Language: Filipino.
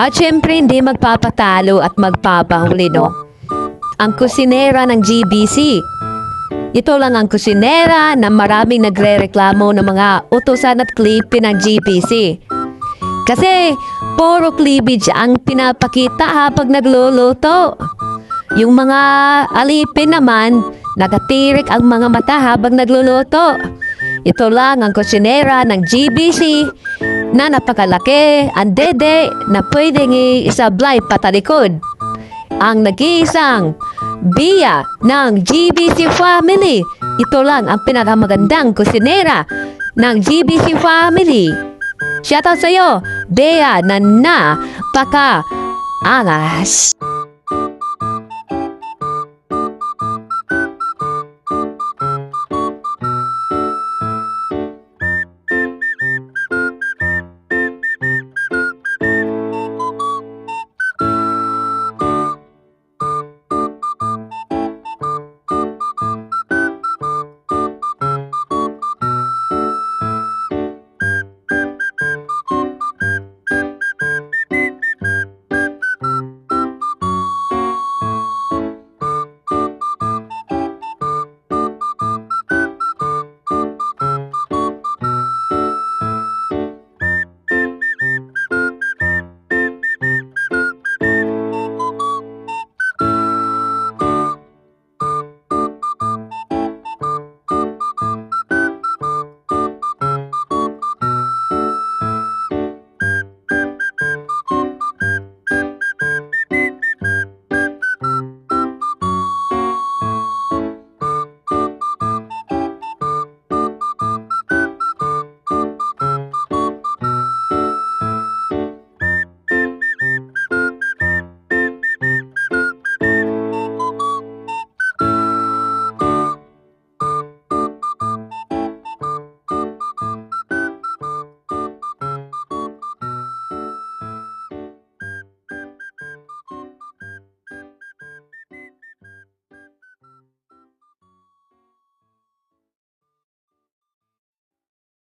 At syempre hindi magpapatalo at magpapahuli, no? Ang kusinera ng GBC. Ito lang ang kusinera na maraming nagre-reklamo ng mga utusan at klipin ng GBC. Kasi puro cleavage ang pinapakita habang nagluluto. Yung mga alipin naman, nakatirik ang mga mata habang nagluluto. Ito lang ang kusinera ng GBC na napakalaki, ang dede na pwedeng isablay patalikod. Ang nag-iisang biya ng GBC family. Ito lang ang pinakamagandang kusinera ng GBC family. Shoutout sa'yo, Bea na napaka-angas.